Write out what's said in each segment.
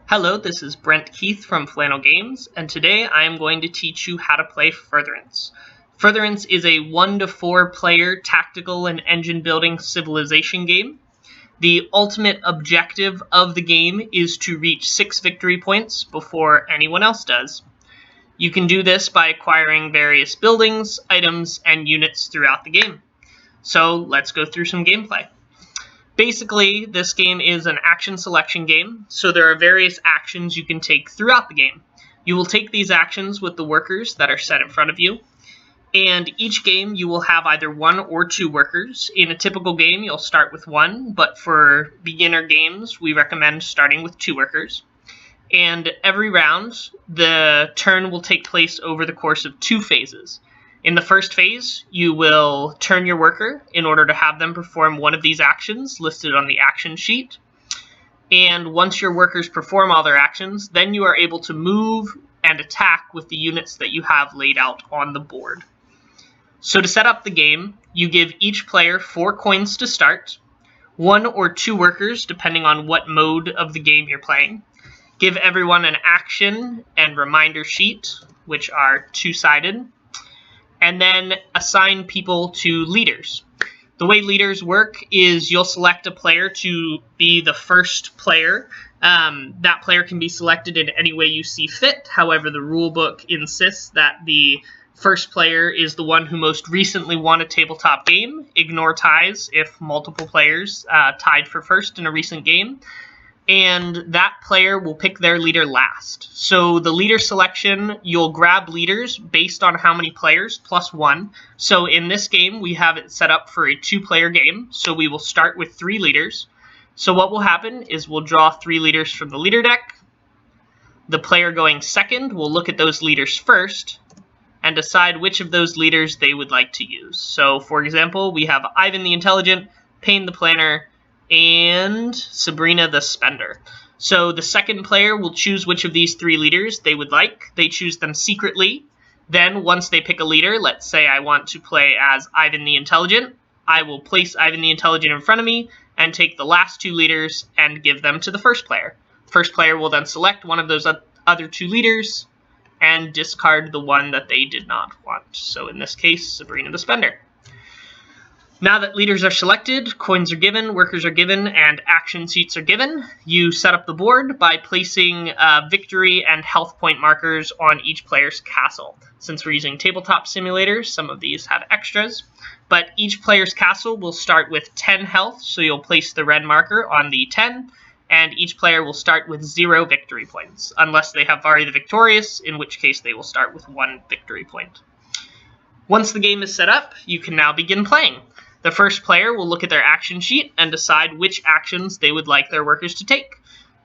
Hello, this is Brent Keith from Flannel Games, and today I am going to teach you how to play Furtherance. Furtherance is a 1 to 4 player tactical and engine building civilization game. The ultimate objective of the game is to reach 6 victory points before anyone else does. You can do this by acquiring various buildings, items, and units throughout the game. So let's go through some gameplay. Basically, this game is an action selection game, so there are various actions you can take throughout the game. You will take these actions with the workers that are set in front of you, and each game you will have either 1 or 2 workers. In a typical game, you'll start with 1, but for beginner games, we recommend starting with 2 workers. And every round, the turn will take place over the course of 2 phases. In the first phase, you will turn your worker in order to have them perform one of these actions listed on the action sheet. And once your workers perform all their actions, then you are able to move and attack with the units that you have laid out on the board. So to set up the game, you give each player 4 coins to start, 1 or 2 workers depending on what mode of the game you're playing. Give everyone an action and reminder sheet, which are 2-sided. And then assign people to leaders. The way leaders work is you'll select a player to be the first player. That player can be selected in any way you see fit. However, the rulebook insists that the first player is the one who most recently won a tabletop game. Ignore ties if multiple players tied for first in a recent game. And that player will pick their leader last. So the leader selection, you'll grab leaders based on how many players, plus 1. So in this game, we have it set up for a 2-player game, so we will start with 3 leaders. So what will happen is we'll draw 3 leaders from the leader deck. The player going second will look at those leaders first and decide which of those leaders they would like to use. So for example, we have Ivan the Intelligent, Payne the Planner, and Sabrina the Spender. So the second player will choose which of these 3 leaders they would like. They choose them secretly. Then once they pick a leader, let's say I want to play as Ivan the Intelligent, I will place Ivan the Intelligent in front of me and take the last 2 leaders and give them to the first player. First player will then select one of those other 2 leaders and discard the one that they did not want. So in this case, Sabrina the Spender. Now that leaders are selected, coins are given, workers are given, and action sheets are given, you set up the board by placing victory and health point markers on each player's castle. Since we're using tabletop simulators, some of these have extras, but each player's castle will start with 10 health, so you'll place the red marker on the 10, and each player will start with 0 victory points, unless they have Vari the Victorious, in which case they will start with 1 victory point. Once the game is set up, you can now begin playing. The first player will look at their action sheet and decide which actions they would like their workers to take.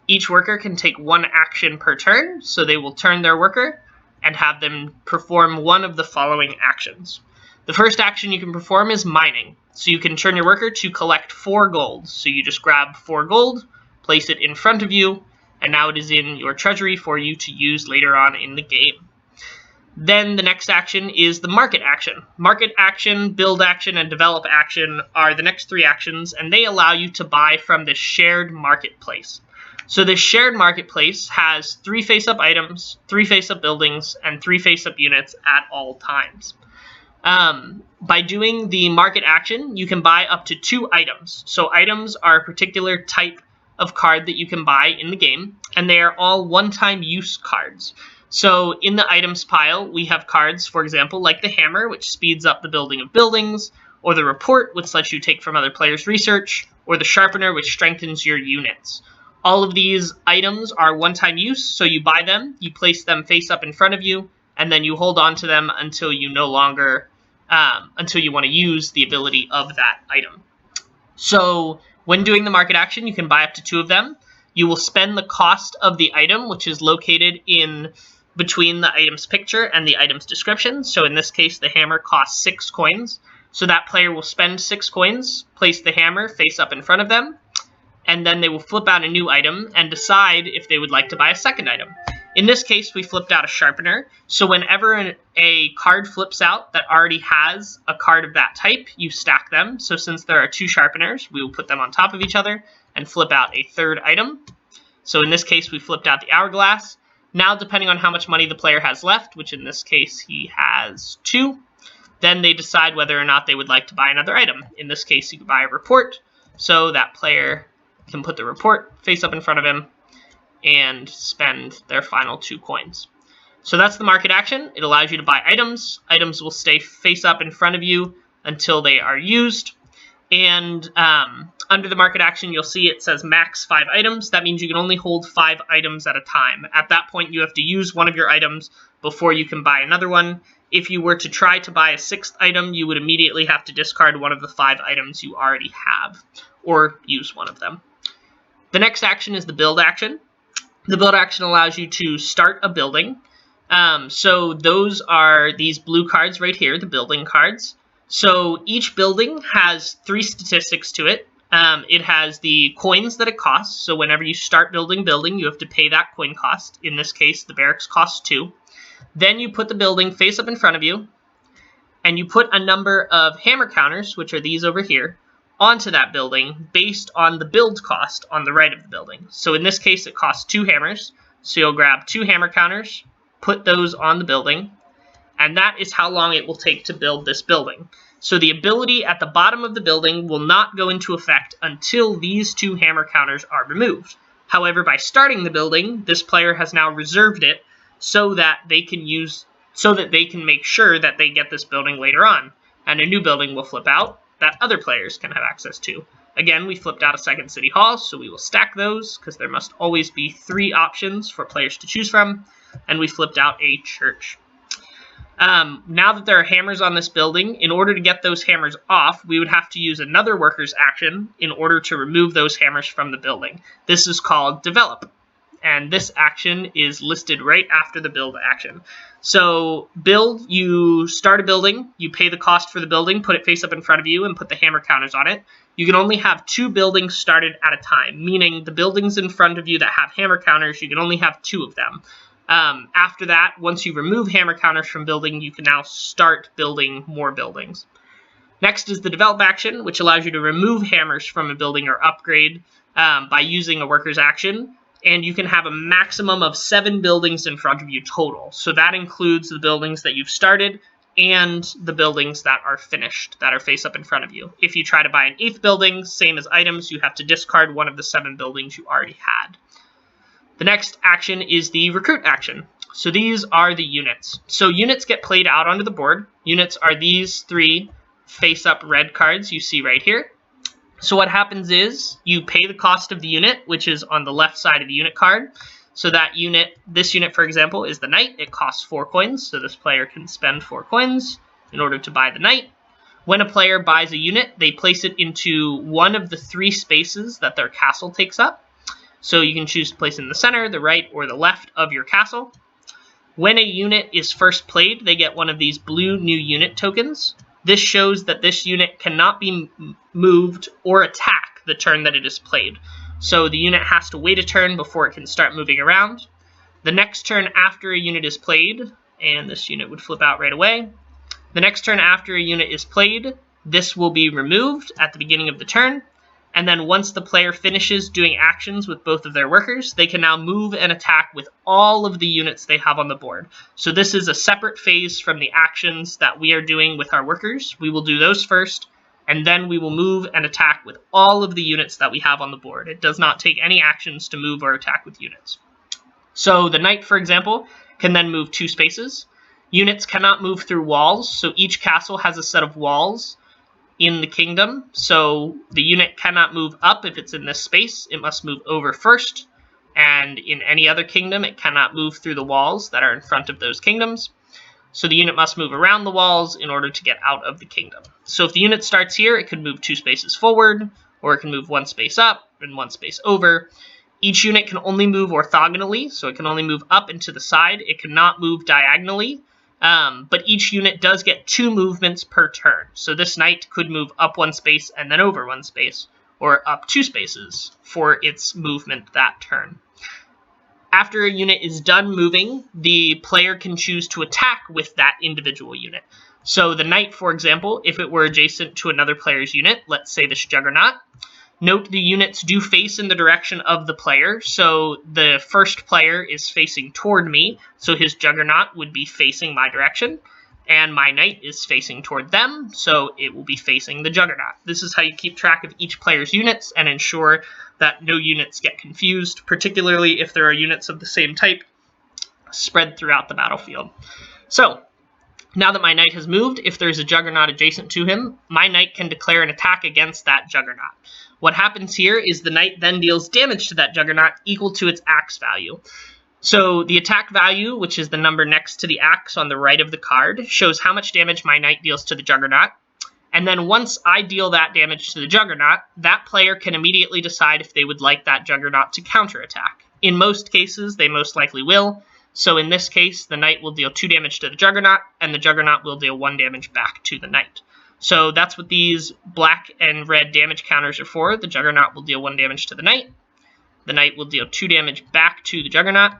Each worker can take 1 action per turn, so they will turn their worker and have them perform one of the following actions. The first action you can perform is mining. So you can turn your worker to collect 4 gold. So you just grab 4 gold, place it in front of you, and now it is in your treasury for you to use later on in the game. Then the next action is the market action. Market action, build action, and develop action are the next 3 actions, and they allow you to buy from the shared marketplace. So this shared marketplace has 3 face-up items, 3 face-up buildings, and 3 face-up units at all times. By doing the market action, you can buy up to 2 items. So items are a particular type of card that you can buy in the game, and they are all one-time use cards. So in the items pile, we have cards, for example, like the hammer, which speeds up the building of buildings, or the report, which lets you take from other players' research, or the sharpener, which strengthens your units. All of these items are one-time use, so you buy them, you place them face up in front of you, and then you hold on to them until you want to use the ability of that item. So when doing the market action, you can buy up to 2 of them. You will spend the cost of the item, which is located in between the item's picture and the item's description. So in this case, the hammer costs 6 coins. So that player will spend 6 coins, place the hammer face up in front of them, and then they will flip out a new item and decide if they would like to buy a second item. In this case, we flipped out a sharpener. So whenever a card flips out that already has a card of that type, you stack them. So since there are 2 sharpeners, we will put them on top of each other and flip out a third item. So in this case, we flipped out the hourglass. Now, depending on how much money the player has left, which in this case he has 2, then they decide whether or not they would like to buy another item. In this case, you could buy a report, so that player can put the report face up in front of him and spend their final 2 coins. So that's the market action. It allows you to buy items. Items will stay face up in front of you until they are used. And under the market action, you'll see it says max 5 items. That means you can only hold 5 items at a time. At that point, you have to use one of your items before you can buy another one. If you were to try to buy a 6th item, you would immediately have to discard one of the 5 items you already have, or use one of them. The next action is the build action. The build action allows you to start a building. So those are these blue cards right here, the building cards. So each building has 3 statistics to it. It has the coins that it costs. So whenever you start building, you have to pay that coin cost. In this case, the barracks costs 2. Then you put the building face up in front of you, and you put a number of hammer counters, which are these over here, onto that building based on the build cost on the right of the building. So in this case, it costs 2 hammers. So you'll grab 2 hammer counters, put those on the building, and that is how long it will take to build this building. So the ability at the bottom of the building will not go into effect until these 2 hammer counters are removed. However, by starting the building, this player has now reserved it so that they can make sure that they get this building later on, and a new building will flip out that other players can have access to. Again, we flipped out a 2nd city hall, so we will stack those because there must always be 3 options for players to choose from, and we flipped out a church. Now that there are hammers on this building, in order to get those hammers off, we would have to use another worker's action in order to remove those hammers from the building. This is called develop, and this action is listed right after the build action. So build, you start a building, you pay the cost for the building, put it face up in front of you, and put the hammer counters on it. You can only have 2 buildings started at a time, meaning the buildings in front of you that have hammer counters, you can only have 2 of them. After that, once you remove hammer counters from building, you can now start building more buildings. Next is the develop action, which allows you to remove hammers from a building or upgrade by using a worker's action. And you can have a maximum of 7 buildings in front of you total. So that includes the buildings that you've started and the buildings that are finished, that are face up in front of you. If you try to buy an 8th building, same as items, you have to discard one of the 7 buildings you already had. The next action is the recruit action. So these are the units. So units get played out onto the board. Units are these 3 face-up red cards you see right here. So what happens is you pay the cost of the unit, which is on the left side of the unit card. So that unit, this unit, for example, is the knight. It costs 4 coins, so this player can spend 4 coins in order to buy the knight. When a player buys a unit, they place it into one of the 3 spaces that their castle takes up. So you can choose to place it in the center, the right, or the left of your castle. When a unit is first played, they get one of these blue new unit tokens. This shows that this unit cannot be moved or attack the turn that it is played. So the unit has to wait a turn before it can start moving around. The next turn after a unit is played, and this unit would flip out right away. The next turn after a unit is played, this will be removed at the beginning of the turn. And then once the player finishes doing actions with both of their workers, they can now move and attack with all of the units they have on the board. So this is a separate phase from the actions that we are doing with our workers. We will do those first, and then we will move and attack with all of the units that we have on the board. It does not take any actions to move or attack with units. So the knight, for example, can then move 2 spaces. Units cannot move through walls, so each castle has a set of walls in the kingdom, so the unit cannot move up if it's in this space. It must move over first, and in any other kingdom, it cannot move through the walls that are in front of those kingdoms. So the unit must move around the walls in order to get out of the kingdom. So if the unit starts here, it can move 2 spaces forward, or it can move 1 space up and 1 space over. Each unit can only move orthogonally, so it can only move up and to the side. It cannot move diagonally. But each unit does get 2 movements per turn. So this knight could move up 1 space and then over 1 space, or up 2 spaces for its movement that turn. After a unit is done moving, the player can choose to attack with that individual unit. So the knight, for example, if it were adjacent to another player's unit, let's say this juggernaut, Note the units do face in the direction of the player, so the first player is facing toward me, so his Juggernaut would be facing my direction, and my Knight is facing toward them, so it will be facing the Juggernaut. This is how you keep track of each player's units and ensure that no units get confused, particularly if there are units of the same type spread throughout the battlefield. So, now that my Knight has moved, if there's a Juggernaut adjacent to him, my Knight can declare an attack against that Juggernaut. What happens here is the Knight then deals damage to that Juggernaut equal to its axe value. So the attack value, which is the number next to the axe on the right of the card, shows how much damage my Knight deals to the Juggernaut. And then once I deal that damage to the Juggernaut, that player can immediately decide if they would like that Juggernaut to counterattack. In most cases, they most likely will. So in this case, the Knight will deal 2 damage to the Juggernaut, and the Juggernaut will deal 1 damage back to the Knight. So that's what these black and red damage counters are for. The Juggernaut will deal 1 damage to the Knight. The Knight will deal 2 damage back to the Juggernaut.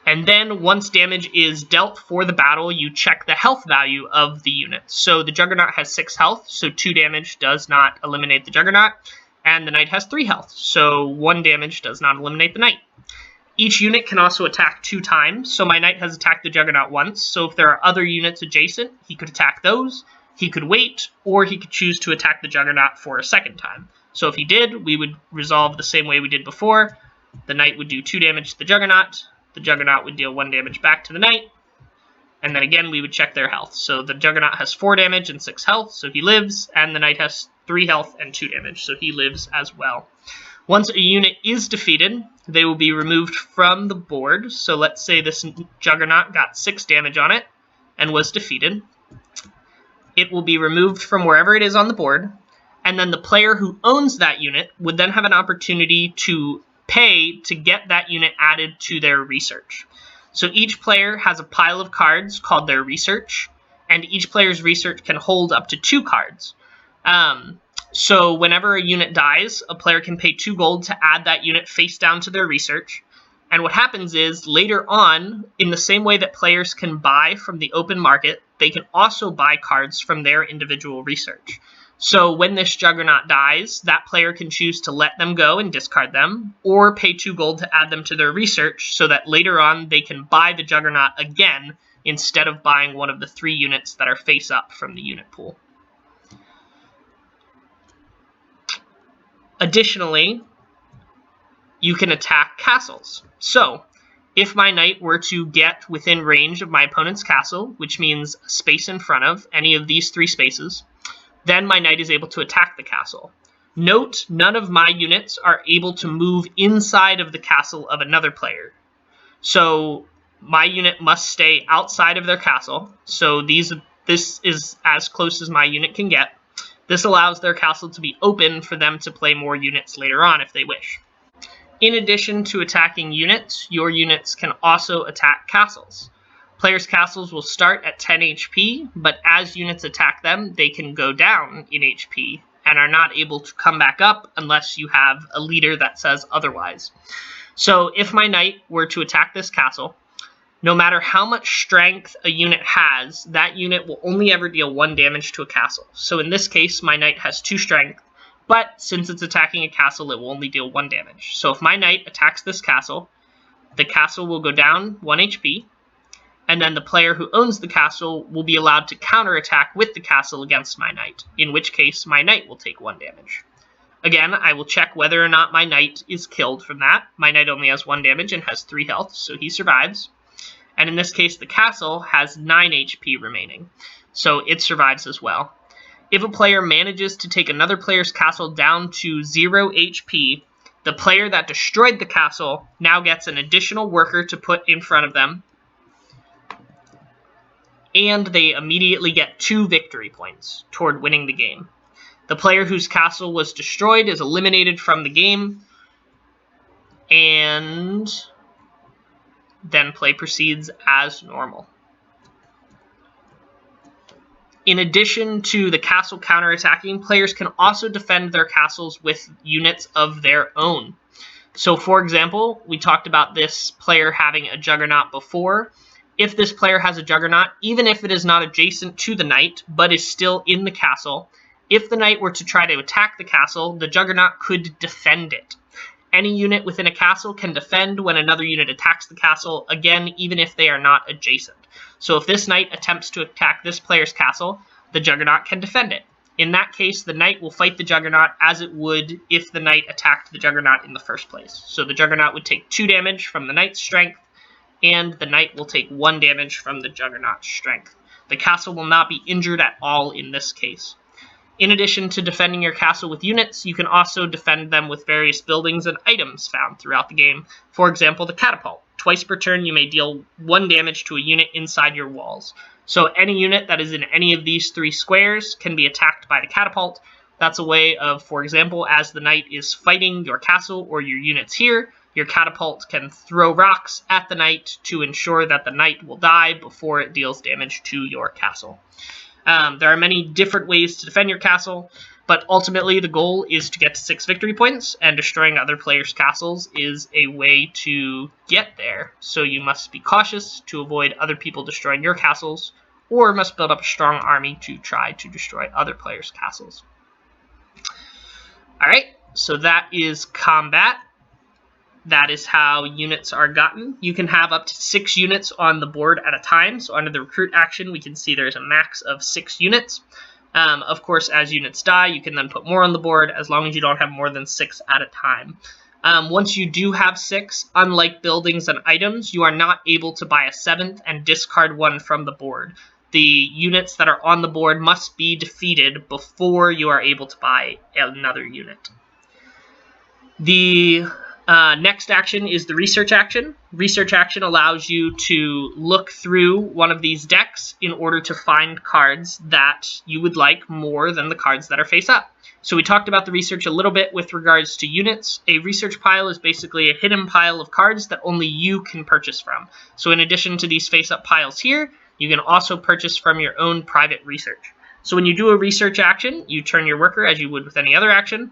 And then once damage is dealt for the battle, you check the health value of the unit. So the Juggernaut has 6 health, so 2 damage does not eliminate the Juggernaut. And the Knight has 3 health, so 1 damage does not eliminate the Knight. Each unit can also attack 2 times, so my Knight has attacked the Juggernaut once, so if there are other units adjacent, he could attack those, he could wait, or he could choose to attack the Juggernaut for a second time. So if he did, we would resolve the same way we did before. The Knight would do 2 damage to the Juggernaut would deal 1 damage back to the Knight, and then again we would check their health. So the Juggernaut has 4 damage and 6 health, so he lives, and the Knight has 3 health and 2 damage, so he lives as well. Once a unit is defeated, they will be removed from the board. So let's say this Juggernaut got 6 damage on it and was defeated. It will be removed from wherever it is on the board, and then the player who owns that unit would then have an opportunity to pay to get that unit added to their research. So each player has a pile of cards called their research, and each player's research can hold up to 2 cards. So whenever a unit dies, a player can pay 2 gold to add that unit face down to their research. And what happens is, later on, in the same way that players can buy from the open market, they can also buy cards from their individual research. So when this Juggernaut dies, that player can choose to let them go and discard them, or pay 2 gold to add them to their research so that later on they can buy the Juggernaut again instead of buying one of the 3 units that are face up from the unit pool. Additionally, you can attack castles. So, if my Knight were to get within range of my opponent's castle, which means a space in front of any of these 3 spaces, then my Knight is able to attack the castle. Note, none of my units are able to move inside of the castle of another player. So, my unit must stay outside of their castle. So, this is as close as my unit can get. This allows their castle to be open for them to play more units later on if they wish. In addition to attacking units, your units can also attack castles. Players' castles will start at 10 HP, but as units attack them, they can go down in HP and are not able to come back up unless you have a leader that says otherwise. So if my Knight were to attack this castle, no matter how much strength a unit has, that unit will only ever deal 1 damage to a castle. So in this case, my Knight has 2 strength, but since it's attacking a castle, it will only deal 1 damage. So if my Knight attacks this castle, the castle will go down 1 HP, and then the player who owns the castle will be allowed to counterattack with the castle against my Knight, in which case my Knight will take 1 damage. Again, I will check whether or not my Knight is killed from that. My Knight only has 1 damage and has 3 health, so he survives. And in this case, the castle has 9 HP remaining, so it survives as well. If a player manages to take another player's castle down to 0 HP, the player that destroyed the castle now gets an additional worker to put in front of them, and they immediately get 2 victory points toward winning the game. The player whose castle was destroyed is eliminated from the game, and then play proceeds as normal. In addition to the castle counterattacking, players can also defend their castles with units of their own. So for example, we talked about this player having a Juggernaut before. If this player has a Juggernaut, even if it is not adjacent to the Knight, but is still in the castle, If the knight were to try to attack the castle, the Juggernaut could defend it. Any unit within a castle can defend when another unit attacks the castle, again, even if they are not adjacent. So if this knight attempts to attack this player's castle, the Juggernaut can defend it. In that case, the knight will fight the Juggernaut as it would if the knight attacked the Juggernaut in the first place. So the Juggernaut would take 2 damage from the knight's strength, and the knight will take 1 damage from the Juggernaut's strength. The castle will not be injured at all in this case. In addition to defending your castle with units, you can also defend them with various buildings and items found throughout the game. For example, the catapult. Twice per turn, you may deal 1 damage to a unit inside your walls. So any unit that is in any of these 3 squares can be attacked by the catapult. That's a way of, for example, as the knight is fighting your castle or your units here, your catapult can throw rocks at the knight to ensure that the knight will die before it deals damage to your castle. There are many different ways to defend your castle, but ultimately the goal is to get to 6 victory points, and destroying other players' castles is a way to get there. So you must be cautious to avoid other people destroying your castles, or must build up a strong army to try to destroy other players' castles. Alright, so that is combat. That is how units are gotten. You can have up to 6 units on the board at a time. So under the recruit action, we can see there's a max of 6 units. Of course, as units die, you can then put more on the board as long as you don't have more than 6 at a time. Once you do have 6, unlike buildings and items, you are not able to buy a 7th and discard 1 from the board. The units that are on the board must be defeated before you are able to buy another unit. The next action is the research action. Research action allows you to look through one of these decks in order to find cards that you would like more than the cards that are face up. So we talked about the research a little bit with regards to units. A research pile is basically a hidden pile of cards that only you can purchase from. So in addition to these face up piles here, you can also purchase from your own private research. So when you do a research action, you turn your worker as you would with any other action.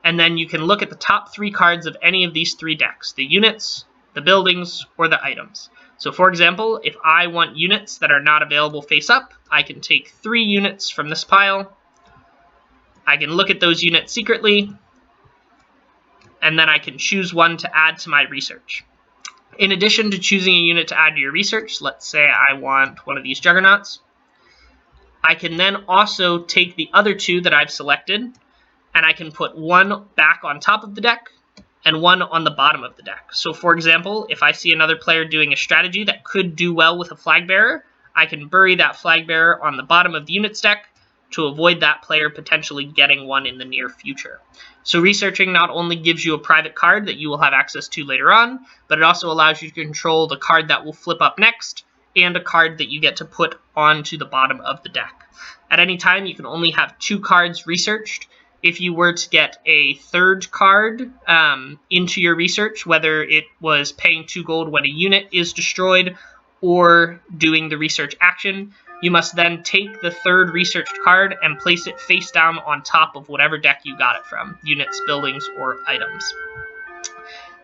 And then you can look at the top 3 cards of any of these 3 decks, the units, the buildings, or the items. So for example, if I want units that are not available face up, I can take 3 units from this pile. I can look at those units secretly, and then I can choose one to add to my research. In addition to choosing a unit to add to your research, let's say I want one of these Juggernauts, I can then also take the other 2 that I've selected, and I can put 1 back on top of the deck and 1 on the bottom of the deck. So for example, if I see another player doing a strategy that could do well with a flag bearer, I can bury that flag bearer on the bottom of the unit's deck to avoid that player potentially getting one in the near future. So researching not only gives you a private card that you will have access to later on, but it also allows you to control the card that will flip up next and a card that you get to put onto the bottom of the deck. At any time, you can only have 2 cards researched. If you were to get a 3rd card into your research, whether it was paying 2 gold when a unit is destroyed or doing the research action, you must then take the 3rd researched card and place it face down on top of whatever deck you got it from, units, buildings, or items.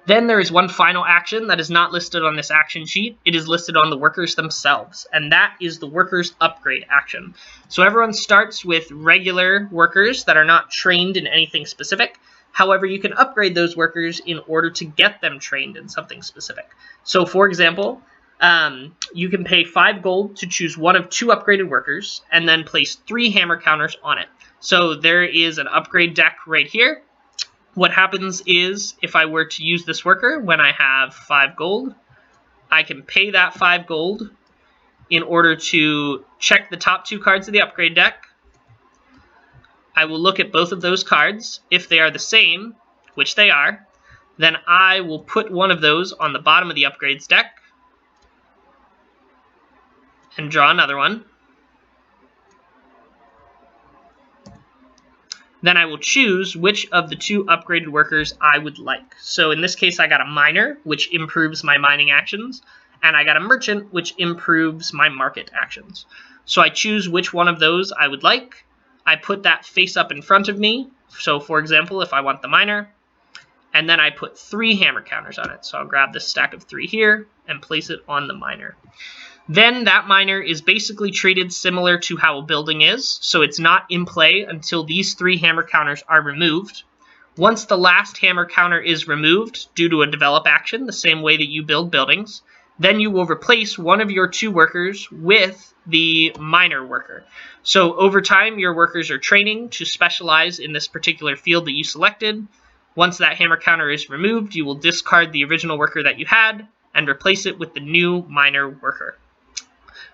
Then there is one final action that is not listed on this action sheet. It is listed on the workers themselves, and that is the workers upgrade action. So everyone starts with regular workers that are not trained in anything specific. However, you can upgrade those workers in order to get them trained in something specific. So for example, you can pay 5 gold to choose one of 2 upgraded workers and then place 3 hammer counters on it. So there is an upgrade deck right here. What happens is, if I were to use this worker when I have 5 gold, I can pay that 5 gold in order to check the top 2 cards of the upgrade deck. I will look at both of those cards. If they are the same, which they are, then I will put one of those on the bottom of the upgrades deck and draw another one. Then I will choose which of the 2 upgraded workers I would like. So in this case, I got a miner, which improves my mining actions, and I got a merchant, which improves my market actions. So I choose which one of those I would like. I put that face up in front of me. So for example, if I want the miner, and then I put 3 hammer counters on it. So I'll grab this stack of 3 here and place it on the miner. Then that miner is basically treated similar to how a building is, so it's not in play until these 3 hammer counters are removed. Once the last hammer counter is removed due to a develop action, the same way that you build buildings, then you will replace one of your 2 workers with the miner worker. So over time, your workers are training to specialize in this particular field that you selected. Once that hammer counter is removed, you will discard the original worker that you had and replace it with the new miner worker.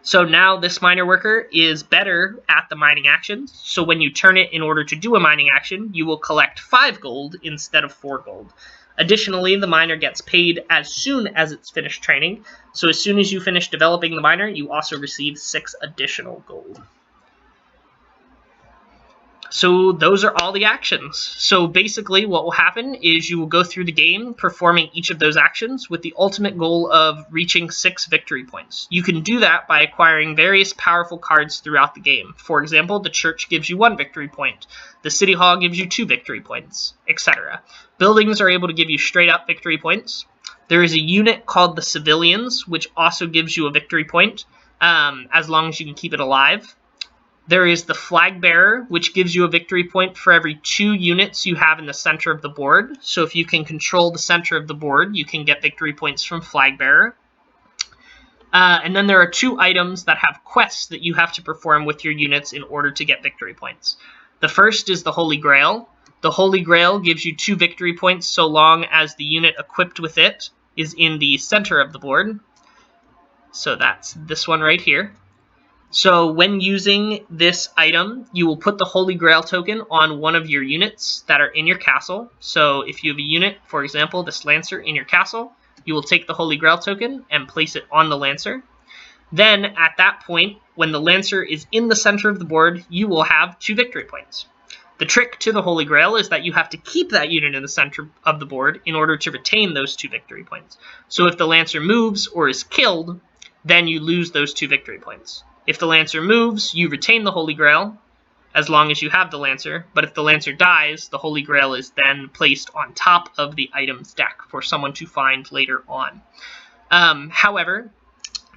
So now this miner worker is better at the mining actions, so when you turn it in order to do a mining action, you will collect 5 gold instead of 4 gold. Additionally, the miner gets paid as soon as it's finished training, so as soon as you finish developing the miner, you also receive 6 additional gold. So those are all the actions. So basically what will happen is you will go through the game performing each of those actions with the ultimate goal of reaching 6 victory points. You can do that by acquiring various powerful cards throughout the game. For example, the church gives you 1 victory point, the city hall gives you 2 victory points, etc. Buildings are able to give you straight up victory points. There is a unit called the civilians, which also gives you a victory point, as long as you can keep it alive. There is the flag bearer, which gives you a victory point for every 2 units you have in the center of the board. So if you can control the center of the board, you can get victory points from flag bearer. And then there are 2 items that have quests that you have to perform with your units in order to get victory points. The first is the Holy Grail. The Holy Grail gives you 2 victory points so long as the unit equipped with it is in the center of the board. So that's this one right here. So when using this item, you will put the Holy Grail token on one of your units that are in your castle. So if you have a unit, for example, this Lancer in your castle, you will take the Holy Grail token and place it on the Lancer. Then at that point, when the Lancer is in the center of the board, you will have 2 victory points. The trick to the Holy Grail is that you have to keep that unit in the center of the board in order to retain those 2 victory points. So if the Lancer moves or is killed, then you lose those 2 victory points. If the Lancer moves, you retain the Holy Grail, as long as you have the Lancer, but if the Lancer dies, the Holy Grail is then placed on top of the items deck for someone to find later on. However,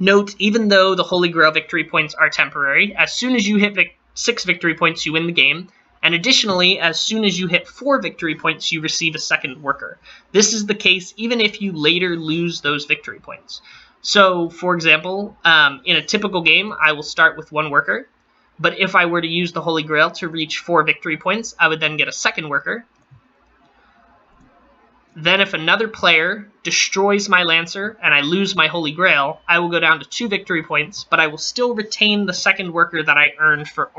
note, even though the Holy Grail victory points are temporary, as soon as you hit 6 victory points, you win the game, and additionally, as soon as you hit 4 victory points, you receive a second worker. This is the case even if you later lose those victory points. So, for example, in a typical game, I will start with 1 worker, but if I were to use the Holy Grail to reach 4 victory points, I would then get a second worker. Then if another player destroys my Lancer and I lose my Holy Grail, I will go down to 2 victory points, but I will still retain the second worker that I earned for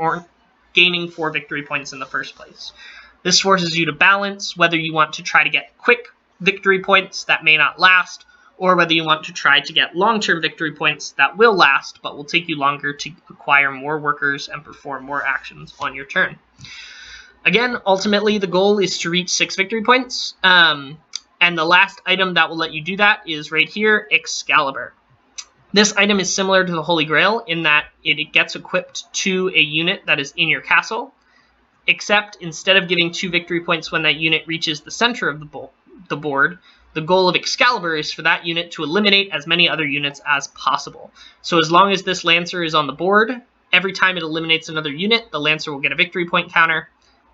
gaining 4 victory points in the first place. This forces you to balance whether you want to try to get quick victory points that may not last, or whether you want to try to get long-term victory points that will last, but will take you longer to acquire more workers and perform more actions on your turn. Again, ultimately, the goal is to reach 6 victory points, and the last item that will let you do that is right here, Excalibur. This item is similar to the Holy Grail in that it gets equipped to a unit that is in your castle, except instead of giving 2 victory points when that unit reaches the center of the board, the goal of Excalibur is for that unit to eliminate as many other units as possible. So as long as this Lancer is on the board, every time it eliminates another unit, the Lancer will get a victory point counter,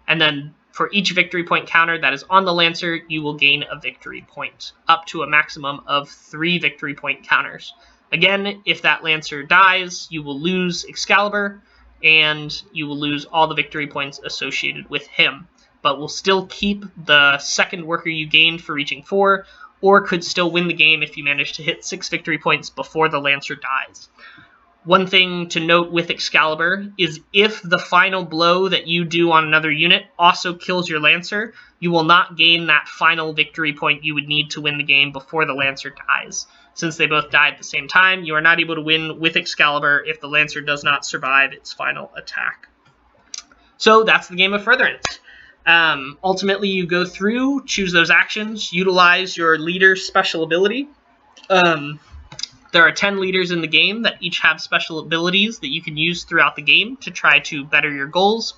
and then for each victory point counter that is on the Lancer, you will gain a victory point, up to a maximum of 3 victory point counters. Again, if that Lancer dies, you will lose Excalibur, and you will lose all the victory points associated with him, but will still keep the second worker you gained for reaching 4, or could still win the game if you manage to hit 6 victory points before the Lancer dies. One thing to note with Excalibur is if the final blow that you do on another unit also kills your Lancer, you will not gain that final victory point you would need to win the game before the Lancer dies. Since they both die at the same time, you are not able to win with Excalibur if the Lancer does not survive its final attack. So that's the game of Furtherance. Ultimately, you go through, choose those actions, utilize your leader's special ability. There are 10 leaders in the game that each have special abilities that you can use throughout the game to try to better your goals.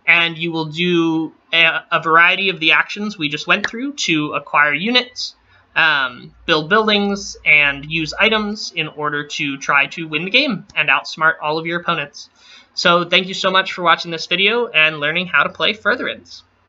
And you will do a variety of the actions we just went through to acquire units, build buildings, and use items in order to try to win the game and outsmart all of your opponents. So thank you so much for watching this video and learning how to play Furtherance.